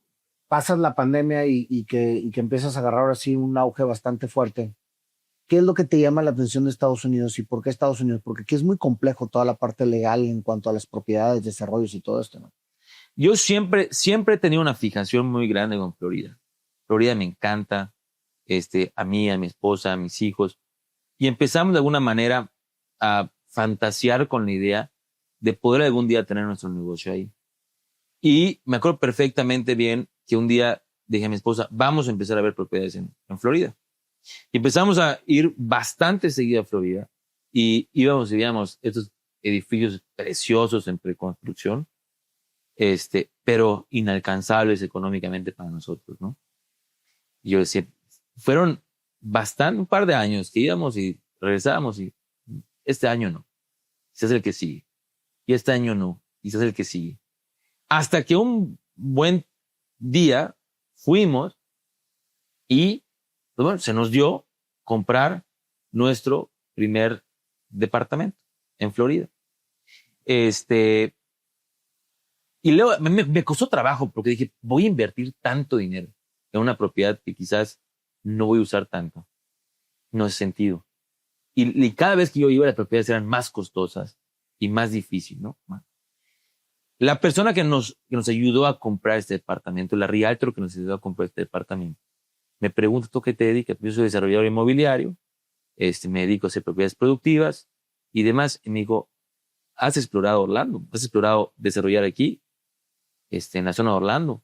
pasas la pandemia y que empiezas a agarrar ahora sí un auge bastante fuerte, ¿qué es lo que te llama la atención de Estados Unidos y por qué Estados Unidos? Porque aquí es muy complejo toda la parte legal en cuanto a las propiedades, desarrollos y todo esto, ¿no? Yo siempre he tenido una fijación muy grande con Florida. Florida me encanta. a mí, a mi esposa, a mis hijos. Y empezamos de alguna manera a fantasear con la idea de poder algún día tener nuestro negocio ahí. Y me acuerdo perfectamente bien que un día dije a mi esposa, vamos a empezar a ver propiedades en Florida. Y empezamos a ir bastante seguido a Florida y íbamos y veíamos estos edificios preciosos en preconstrucción, pero inalcanzables económicamente para nosotros, ¿no? Y yo decía, fueron un par de años que íbamos y regresábamos y este año no, quizás el que sigue. Y este año no, quizás el que sigue. Hasta que un buen día fuimos y pues bueno, se nos dio comprar nuestro primer departamento en Florida. Y luego me costó trabajo porque dije, voy a invertir tanto dinero en una propiedad que quizás no voy a usar tanto. No hace sentido. Y cada vez que yo iba, las propiedades eran más costosas y más difíciles, ¿no? La persona que nos ayudó a comprar este departamento, la realtor que nos ayudó a comprar este departamento, me pregunta, ¿tú qué te dedicas? Yo soy desarrollador inmobiliario, me dedico a hacer propiedades productivas y demás. Y me dijo, ¿has explorado Orlando? ¿Has explorado desarrollar aquí, en la zona de Orlando?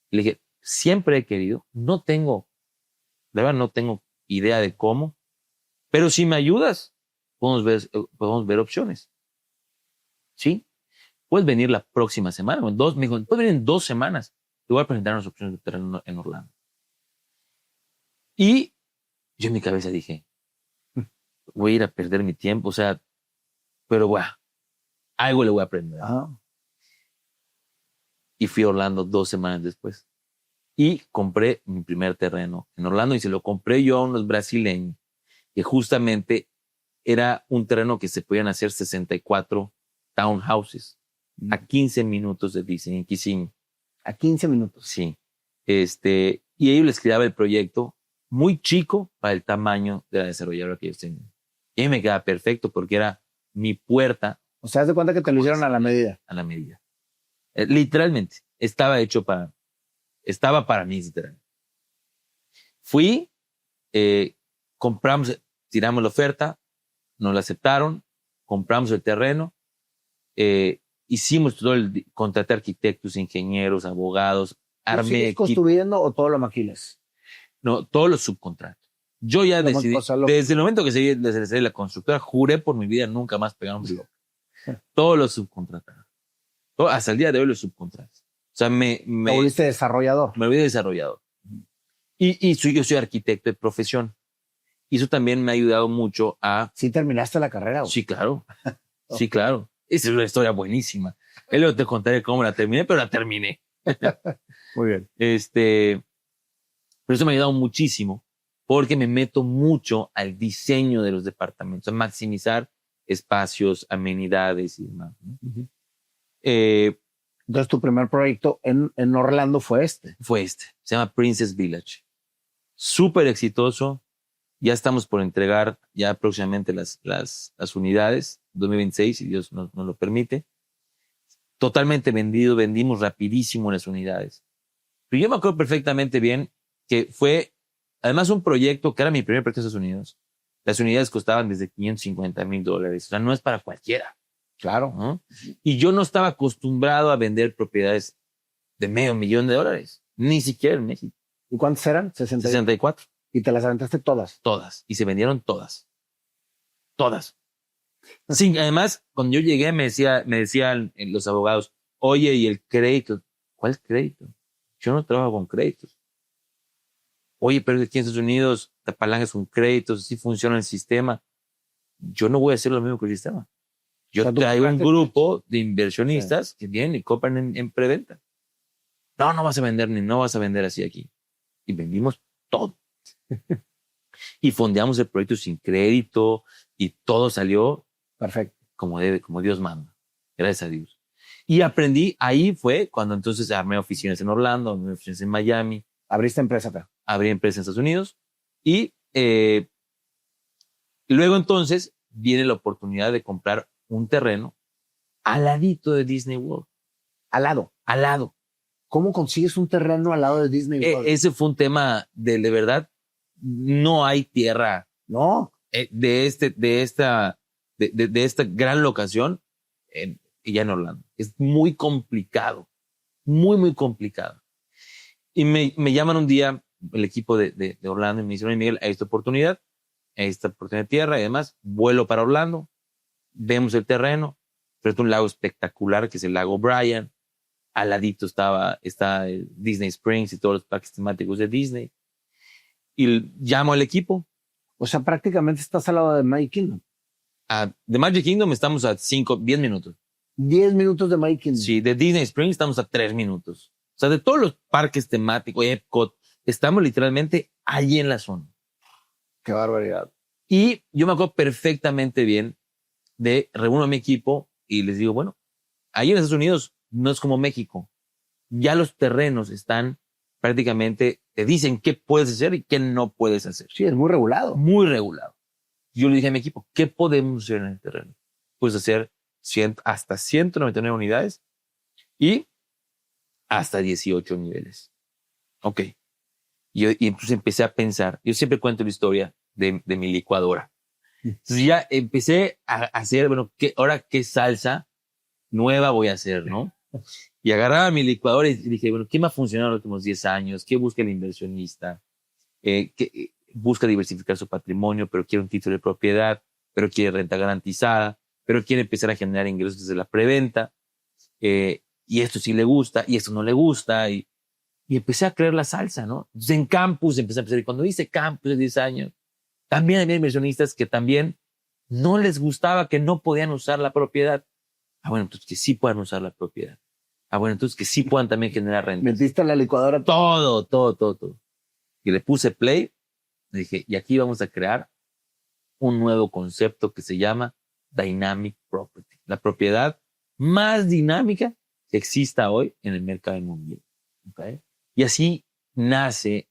Y le dije, siempre he querido, la verdad no tengo idea de cómo, pero si me ayudas, podemos ver opciones. ¿Sí? Puedes venir la próxima semana. Me dijo, puedes venir en 2 semanas. Te voy a presentar unas opciones de terreno en Orlando. Y yo en mi cabeza dije, voy a ir a perder mi tiempo, pero bueno, algo le voy a aprender. Ajá. Y fui a Orlando 2 semanas después. Y compré mi primer terreno en Orlando y se lo compré yo a unos brasileños, que justamente era un terreno que se podían hacer 64 townhouses a 15 minutos de Disney, en Kissimmee. A 15 minutos. Sí. Y ellos les creaba el proyecto muy chico para el tamaño de la desarrolladora que ellos tenían. Y a mí me quedaba perfecto porque era mi puerta. O sea, haz de cuenta que te lo hicieron a la medida. A la medida. Literalmente. Estaba para mí, literalmente. Fui, compramos, tiramos la oferta, nos la aceptaron, compramos el terreno, hicimos contraté arquitectos, ingenieros, abogados, armé ¿Sigues equipo. construyendo o todo lo maquilas? No, todos los subcontratos. Yo ya decidí, desde el momento que seguí desde la constructora, juré por mi vida nunca más pegar un bloque. Todos los subcontratados. Hasta el día de hoy los subcontratos. O sea, me volviste desarrollador. Me volví desarrollador. Yo soy arquitecto de profesión. Y eso también me ha ayudado mucho a... ¿Sí terminaste la carrera? Sí, claro. Sí, claro. Esa es una historia buenísima. Luego te contaré cómo la terminé, pero la terminé. Muy bien. Pero eso me ha ayudado muchísimo porque me meto mucho al diseño de los departamentos, a maximizar espacios, amenidades y demás, ¿no? Uh-huh. Entonces, tu primer proyecto en Orlando fue este. Se llama Princess Village. Súper exitoso. Ya estamos por entregar ya próximamente las unidades, 2026, si Dios nos lo permite. Totalmente vendido, vendimos rapidísimo las unidades. Pero yo me acuerdo perfectamente bien que fue, además, un proyecto que era mi primer proyecto en Estados Unidos. Las unidades costaban desde $550,000. O sea, no es para cualquiera. Claro. ¿No? Y yo no estaba acostumbrado a vender propiedades de $500,000. Ni siquiera en México. ¿Y cuántas eran? 64. ¿Y te las aventaste todas? Todas. Y se vendieron todas. Todas. Sí, además, cuando yo llegué me decían los abogados, oye, ¿y el crédito? ¿Cuál crédito? Yo no trabajo con créditos. Oye, pero aquí en Estados Unidos te apalancas con créditos, así funciona el sistema. Yo no voy a hacer lo mismo que el sistema. Yo traigo un grupo de inversionistas que vienen y compran en preventa. No vas a vender no vas a vender así aquí. Y vendimos todo. Y fondeamos el proyecto sin crédito y todo salió perfecto, como Dios manda. Gracias a Dios. Y aprendí, ahí fue cuando entonces armé oficinas en Orlando, armé oficinas en Miami. ¿Abriste empresa acá? Abrí empresa en Estados Unidos. Y luego entonces viene la oportunidad de comprar un terreno al ladito de Disney World. Al lado. ¿Cómo consigues un terreno al lado de Disney World? Ese fue un tema de verdad no hay tierra No, de esta gran locación ya en Orlando. Es muy complicado, muy, muy complicado. Y me llaman un día el equipo de Orlando y me dicen, oye, Miguel, hay esta oportunidad de tierra y además vuelo para Orlando, vemos el terreno, pero es un lago espectacular que es el lago Bryan. Al ladito está el Disney Springs y todos los parques temáticos de Disney. Y llamo al equipo. o sea, prácticamente estás al lado de Magic Kingdom. De Magic Kingdom estamos a 10 minutos. 10 minutos de Magic Kingdom. Sí, de Disney Springs estamos a 3 minutos. O sea, de todos los parques temáticos, Epcot, estamos literalmente allí en la zona. Qué barbaridad. Y yo me acuerdo perfectamente bien reúno a mi equipo y les digo, bueno, ahí en Estados Unidos no es como México. Ya los terrenos están prácticamente, te dicen qué puedes hacer y qué no puedes hacer. Sí, es muy regulado. Muy regulado. Yo le dije a mi equipo, ¿qué podemos hacer en el terreno? Puedes hacer hasta 199 unidades y hasta 18 niveles. Ok. Y entonces empecé a pensar, yo siempre cuento la historia de mi licuadora. Entonces ya empecé a hacer, bueno, ahora qué salsa nueva voy a hacer, ¿no? Y agarraba mi licuadora y dije, bueno, ¿qué me ha funcionado en los últimos 10 años? ¿Qué busca el inversionista? ¿Qué busca diversificar su patrimonio, pero quiere un título de propiedad, pero quiere renta garantizada, pero quiere empezar a generar ingresos desde la preventa? Y esto sí le gusta, y esto no le gusta, y empecé a creer la salsa, ¿no? Entonces en campus empecé a pensar, y cuando hice campus de 10 años, también había inversionistas que también no les gustaba, que no podían usar la propiedad. Bueno, entonces que sí puedan usar la propiedad. Bueno, entonces que sí puedan también generar renta. Metiste en la licuadora Todo. Y le puse play, le dije, y aquí vamos a crear un nuevo concepto que se llama Dynamic Property. La propiedad más dinámica que exista hoy en el mercado inmobiliario. ¿Okay? Y así nace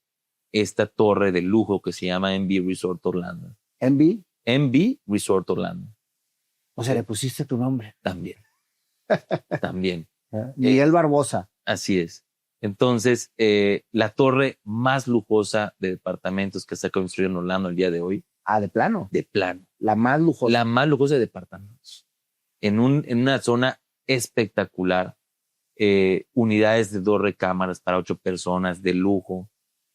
esta torre de lujo que se llama MB Resort Orlando. MB Resort Orlando. O sea, le pusiste tu nombre. También. Miguel Barbosa. Así es. Entonces, la torre más lujosa de departamentos que se ha construido en Orlando el día de hoy. ¿De plano? De plano. La más lujosa. La más lujosa de departamentos. En una zona espectacular. Unidades de 2 recámaras para 8 personas de lujo.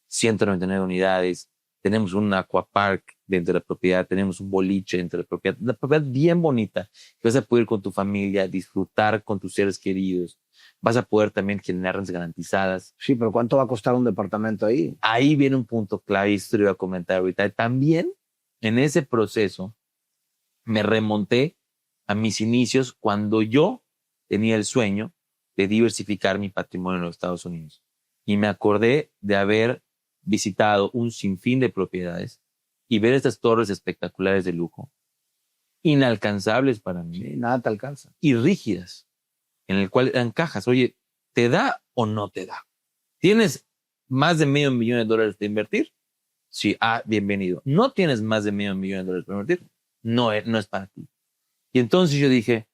199 unidades. Tenemos un aquapark dentro de la propiedad. Tenemos un boliche dentro de la propiedad. Una propiedad bien bonita. Que vas a poder ir con tu familia, disfrutar con tus seres queridos. Vas a poder también generar rentas garantizadas. Sí, pero ¿cuánto va a costar un departamento ahí? Ahí viene un punto clave, y esto lo iba a comentar ahorita. También en ese proceso me remonté a mis inicios cuando yo tenía el sueño de diversificar mi patrimonio en los Estados Unidos. Y me acordé de haber visitado un sinfín de propiedades y ver estas torres espectaculares de lujo, inalcanzables para mí. Sí, nada te alcanza. Y rígidas, en el cual eran cajas. Oye, ¿te da o no te da? ¿Tienes más de $500,000 de invertir? Sí, bienvenido. ¿No tienes más de $500,000 para invertir? No es para ti. Y entonces yo dije,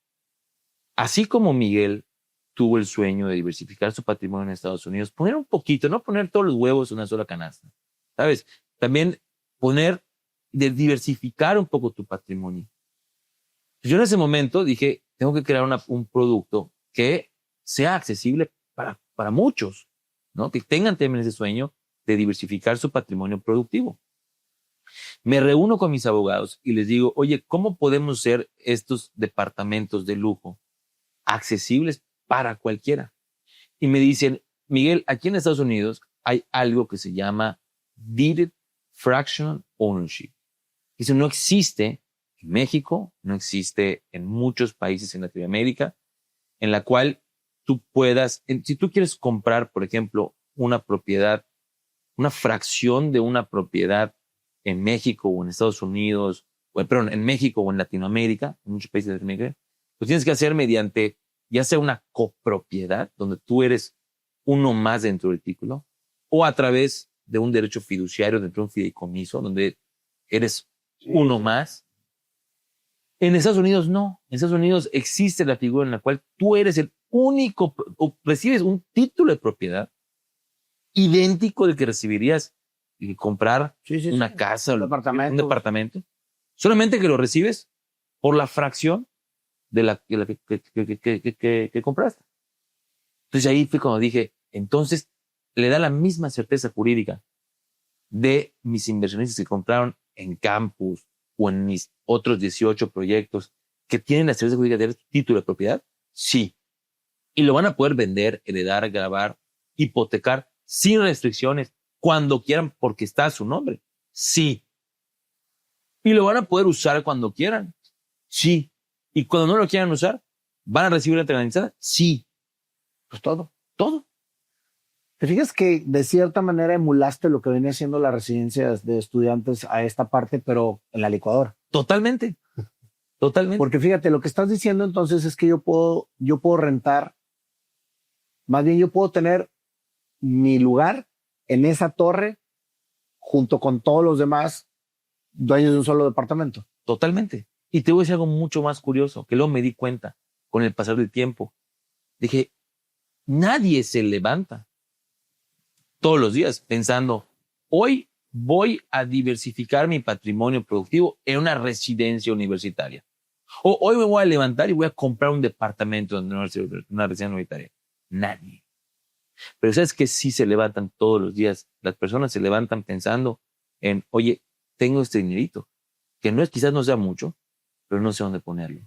así como Miguel tuvo el sueño de diversificar su patrimonio en Estados Unidos, poner un poquito, no poner todos los huevos en una sola canasta, ¿sabes? También de diversificar un poco tu patrimonio. Yo en ese momento dije, tengo que crear un producto que sea accesible para muchos, ¿no? Que tengan también ese sueño de diversificar su patrimonio productivo. Me reúno con mis abogados y les digo, oye, ¿cómo podemos hacer estos departamentos de lujo accesibles para cualquiera? Y me dicen, Miguel, aquí en Estados Unidos hay algo que se llama Deeded Fractional Ownership. Eso no existe en México, no existe en muchos países en Latinoamérica, en la cual tú puedas, si tú quieres comprar, por ejemplo, una propiedad, una fracción de una propiedad en México o en Estados Unidos, en México o en Latinoamérica, en muchos países de Latinoamérica, lo tienes que hacer mediante ya sea una copropiedad, donde tú eres uno más dentro del título, o a través de un derecho fiduciario dentro de un fideicomiso, donde eres uno más. En Estados Unidos no. En Estados Unidos existe la figura en la cual tú eres el único, o recibes un título de propiedad idéntico del que recibirías y comprar una casa, un departamento. Solamente que lo recibes por la fracción de la que compraste. Entonces ahí fue cuando dije, entonces le da la misma certeza jurídica de mis inversionistas que compraron en campus o en mis otros 18 proyectos que tienen la certeza jurídica de título de propiedad. Sí. Y lo van a poder vender, heredar, grabar, hipotecar sin restricciones cuando quieran porque está a su nombre. Sí. Y lo van a poder usar cuando quieran. Sí. Y cuando no lo quieran usar, ¿van a recibir renta garantizada? Sí. Pues todo. Todo. ¿Te fijas que de cierta manera emulaste lo que venía siendo las residencias de estudiantes a esta parte, pero en la licuadora? Totalmente. Totalmente. Porque fíjate, lo que estás diciendo entonces es que yo puedo rentar, más bien yo puedo tener mi lugar en esa torre junto con todos los demás dueños de un solo departamento. Totalmente. Y te voy a decir algo mucho más curioso, que luego me di cuenta con el pasar del tiempo. Dije, nadie se levanta todos los días pensando, hoy voy a diversificar mi patrimonio productivo en una residencia universitaria. O hoy me voy a levantar y voy a comprar un departamento en una residencia universitaria. Nadie. Pero sabes que sí se levantan todos los días. Las personas se levantan pensando en, oye, tengo este dinerito, que no es, quizás no sea mucho, pero no sé dónde ponerlo.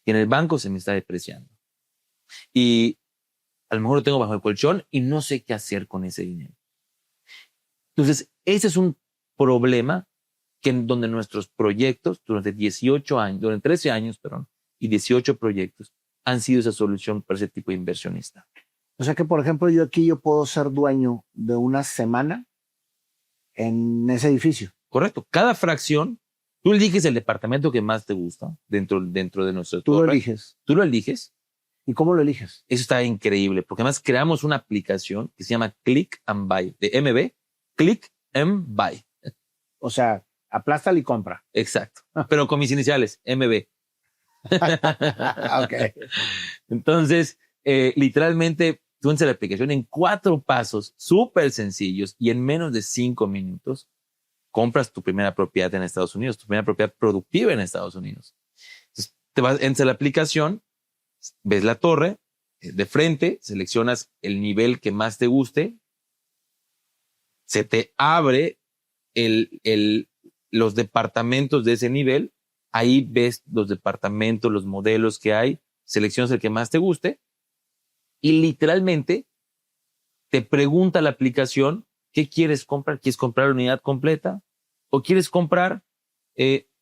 Y en el banco se me está depreciando. Y a lo mejor lo tengo bajo el colchón y no sé qué hacer con ese dinero. Entonces, ese es un problema donde nuestros proyectos durante 13 años, y 18 proyectos han sido esa solución para ese tipo de inversionista. O sea que, por ejemplo, yo puedo ser dueño de una semana en ese edificio. Correcto. Cada fracción, tú eliges el departamento que más te gusta dentro de nuestro torre. Tú lo eliges. Tú lo eliges. ¿Y cómo lo eliges? Eso está increíble, porque además creamos una aplicación que se llama Click and Buy, de MB, Click and Buy. O sea, aplástala y compra. Exacto. Pero con mis iniciales, MB. Ok. Entonces, literalmente, tú entras a la aplicación en 4 pasos súper sencillos y en menos de 5 minutos compras tu primera propiedad en Estados Unidos, tu primera propiedad productiva en Estados Unidos. Entonces, entras a la aplicación, ves la torre de frente, seleccionas el nivel que más te guste, se te abre los departamentos de ese nivel, ahí ves los departamentos, los modelos que hay, seleccionas el que más te guste y literalmente te pregunta la aplicación qué quieres comprar. ¿Quieres comprar la unidad completa? ¿O quieres comprar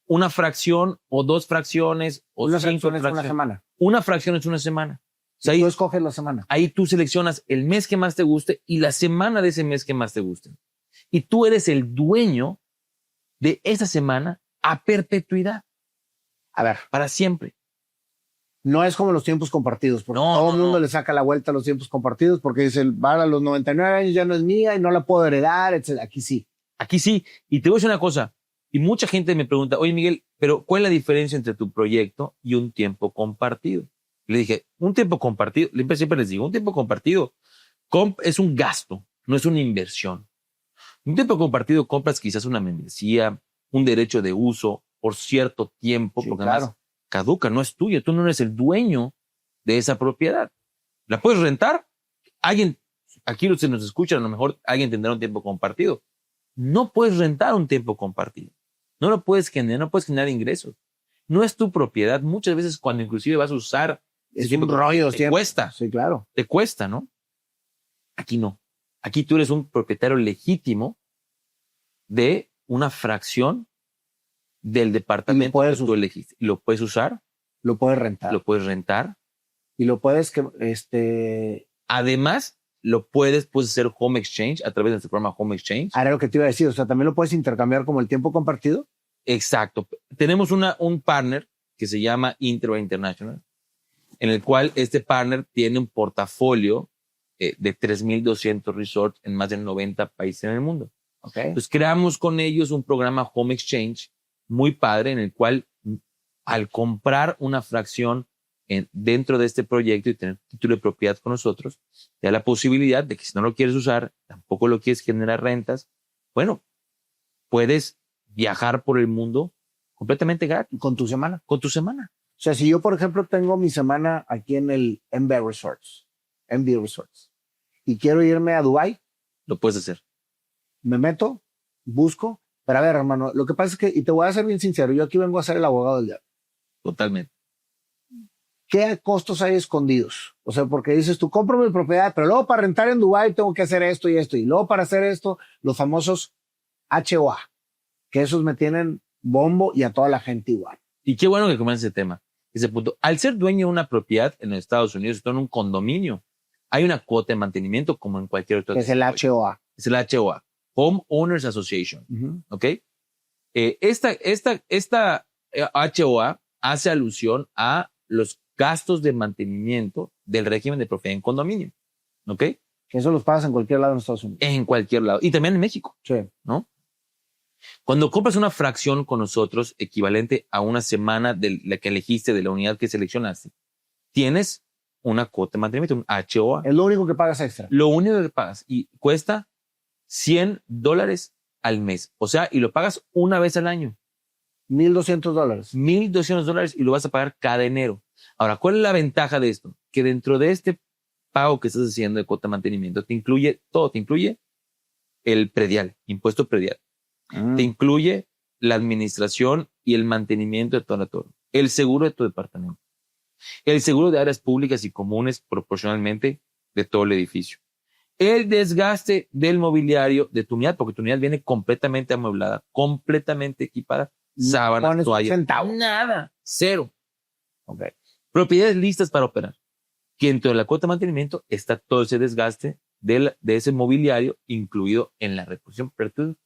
una fracción o 2 fracciones? O una fracción es una semana. Una fracción es una semana. O sea, tú escoges la semana. Ahí tú seleccionas el mes que más te guste y la semana de ese mes que más te guste. Y tú eres el dueño de esa semana a perpetuidad. A ver, para siempre. No es como los tiempos compartidos, porque todo el mundo le saca la vuelta a los tiempos compartidos porque dice, a los 99 años ya no es mía y no la puedo heredar, etc. Aquí sí. Aquí sí. Y te voy a decir una cosa. Y mucha gente me pregunta, oye, Miguel, pero ¿cuál es la diferencia entre tu proyecto y un tiempo compartido? Le dije, un tiempo compartido, siempre les digo, un tiempo compartido es un gasto, no es una inversión. Un tiempo compartido compras quizás una membresía, un derecho de uso por cierto tiempo, sí, porque claro. además caduca, no es tuya, tú no eres el dueño de esa propiedad. ¿La puedes rentar? Alguien, aquí los que nos escuchan, a lo mejor alguien tendrá un tiempo compartido. No puedes rentar un tiempo compartido. No lo puedes generar, no puedes generar ingresos. No es tu propiedad. Muchas veces cuando inclusive vas a usar es un rollo, te cuesta. Sí, claro. Te cuesta, ¿no? Aquí no. Aquí tú eres un propietario legítimo de una fracción del departamento que tú elegiste. Lo puedes usar. Lo puedes rentar. Lo puedes rentar. Y lo puedes Además, puedes hacer home exchange a través de nuestro programa Home Exchange. Era lo que te iba a decir. O sea, también lo puedes intercambiar como el tiempo compartido. Exacto. Tenemos un partner que se llama Intro International, en el cual este partner tiene un portafolio de 3,200 resorts en más de 90 países en el mundo. Okay. Entonces creamos con ellos un programa Home Exchange muy padre en el cual al comprar una fracción dentro de este proyecto y tener título de propiedad con nosotros, te da la posibilidad de que si no lo quieres usar, tampoco lo quieres generar rentas, bueno, puedes viajar por el mundo completamente gratis Con tu semana. con tu semana. O sea, si yo, por ejemplo, tengo mi semana aquí en el MB Resorts, y quiero irme a Dubái, Lo puedes hacer. me meto, busco. Pero a ver, hermano, lo que pasa es que, y te voy a ser bien sincero, yo aquí vengo a ser el abogado del diablo. Totalmente. ¿Qué costos hay escondidos? O sea, porque dices, tú compro mi propiedad, pero luego para rentar en Dubái tengo que hacer esto y esto. Y luego para hacer esto, los famosos HOA, que esos me tienen bombo y a toda la gente igual. Y qué bueno que comiences ese tema, ese punto. Al ser dueño de una propiedad en los Estados Unidos, en un condominio, hay una cuota de mantenimiento como en cualquier otro. Que es el HOA. Es el HOA, Home Owners Association. ¿Ok? Esta HOA hace alusión a los gastos de mantenimiento del régimen de propiedad en condominio. ¿Ok? Que eso los pagas en cualquier lado en Estados Unidos. En cualquier lado. Y también en México, Sí. ¿no? Cuando compras una fracción con nosotros equivalente a una semana de la que elegiste, de la unidad que seleccionaste, tienes una cuota de mantenimiento, un HOA. Es lo único que pagas extra. Lo único que pagas y cuesta $100 al mes. O sea, y lo pagas una vez al año. $1,200. $1,200 y lo vas a pagar cada enero. Ahora, ¿cuál es la ventaja de esto? Que dentro de este pago que estás haciendo de cuota de mantenimiento, te incluye todo, te incluye el predial, impuesto predial. Te incluye la administración y el mantenimiento de toda la torre, el seguro de tu departamento, el seguro de áreas públicas y comunes proporcionalmente de todo el edificio, el desgaste del mobiliario de tu unidad, porque tu unidad viene completamente amueblada, completamente equipada, sábanas, Pones un toallas, centavo. nada, cero. Ok. Propiedades listas para operar. Que dentro de la cuota de mantenimiento está todo ese desgaste de ese mobiliario incluido en la reposición. Pero tú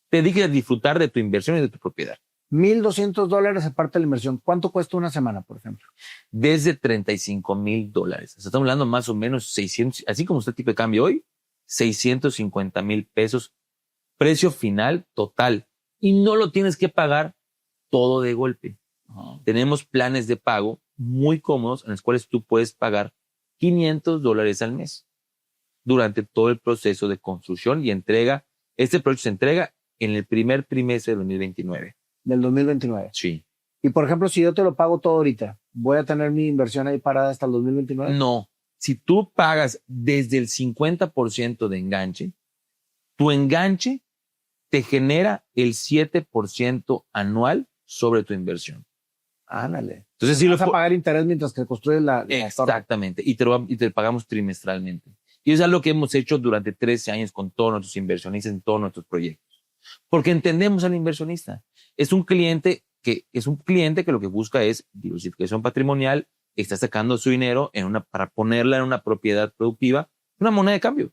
te dediques a disfrutar de tu inversión y de tu propiedad. $1,200 aparte de la inversión. ¿Cuánto cuesta una semana, por ejemplo? Desde $35,000. Estamos hablando más o menos 600, así como está el tipo de cambio hoy, $650,000 precio final total. Y no lo tienes que pagar todo de golpe. Tenemos planes de pago muy cómodos en los cuales tú puedes pagar $500 al mes durante todo el proceso de construcción y entrega. Este proyecto se entrega en el primer trimestre de 2029. Del 2029. Sí. Y por ejemplo, si yo te lo pago todo ahorita, ¿voy a tener mi inversión ahí parada hasta el 2029? No. Si tú pagas desde el 50% de enganche, tu enganche te genera el 7% anual sobre tu inversión. Ándale. Entonces, si Vas a pagar interés mientras que construyes la torre. exactamente. Y te pagamos trimestralmente. Y eso es algo que hemos hecho durante 13 años con todos nuestros inversionistas en todos nuestros proyectos. Porque entendemos al inversionista. Es un cliente que lo que busca es diversificación patrimonial, está sacando su dinero para ponerla en una propiedad productiva, una moneda de cambio.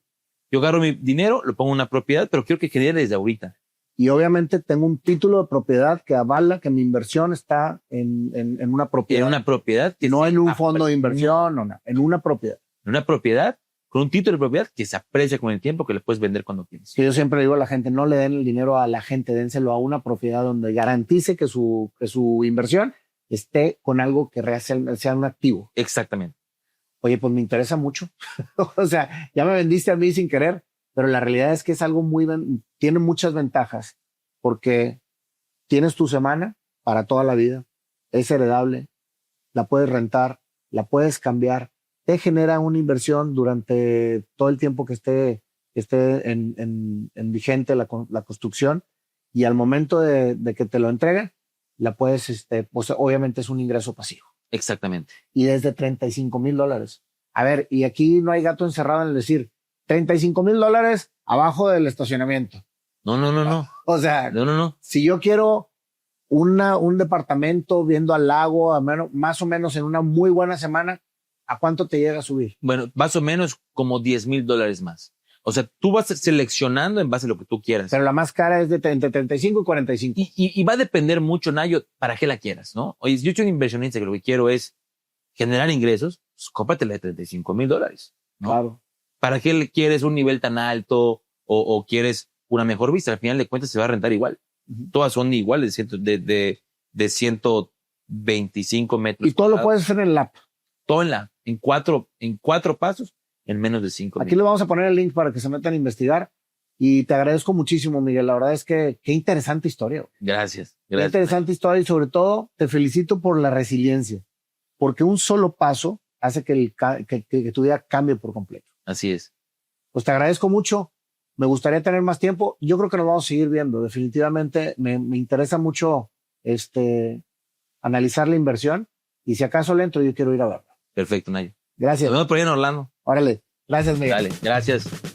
Yo agarro mi dinero, lo pongo en una propiedad, pero quiero que genere desde ahorita. Y obviamente tengo un título de propiedad que avala que mi inversión está en una propiedad. En una propiedad que no se en un fondo de aprecia. inversión, no, en una propiedad. En una propiedad, con un título de propiedad que se aprecia con el tiempo, que le puedes vender cuando quieres. Que yo siempre digo a la gente, no le den el dinero a la gente, dénselo a una propiedad donde garantice que su inversión esté con algo que sea un activo. Exactamente. Oye, pues me interesa mucho. O sea, ya me vendiste a mí sin querer, pero la realidad es que es algo tiene muchas ventajas porque tienes tu semana para toda la vida, es heredable, la puedes rentar, la puedes cambiar, te genera una inversión durante todo el tiempo que esté en vigente la construcción y al momento de que te lo entregan, la puedes, pues obviamente es un ingreso pasivo. Exactamente. Y desde $35,000. A ver, y aquí no hay gato encerrado en el decir $35,000 abajo del estacionamiento. No. O sea, No. si yo quiero un departamento viendo al lago, más o menos en una muy buena semana, ¿a cuánto te llega a subir? Bueno, más o menos como $10,000 más. O sea, tú vas seleccionando en base a lo que tú quieras. Pero la más cara es de entre 35 y 45. Y va a depender mucho, Nayo, para qué la quieras, ¿no? Oye, si yo soy un inversionista que lo que quiero es generar ingresos, pues cómpratela de $35,000, ¿no? Claro. ¿Para qué quieres un nivel tan alto o quieres una mejor vista? Al final de cuentas se va a rentar igual. Todas son iguales de 125 metros. Y todo lo puedes hacer en el app. Todo en cuatro pasos, en menos de 5 Aquí le vamos a poner el link para que se metan a investigar Y te agradezco muchísimo, Miguel. La verdad es que qué interesante historia. Gracias. Qué Gracias. interesante historia y sobre todo te felicito por la resiliencia, porque un solo paso hace que tu vida cambie por completo. Así es. Pues te agradezco mucho. Me gustaría tener más tiempo. Yo creo que nos vamos a seguir viendo. Definitivamente me interesa mucho analizar la inversión y si acaso le entro, yo quiero ir a verla. Perfecto, Nayo. Gracias. Nos vemos por ahí en Orlando. Órale. Gracias, Miguel. Dale, gracias.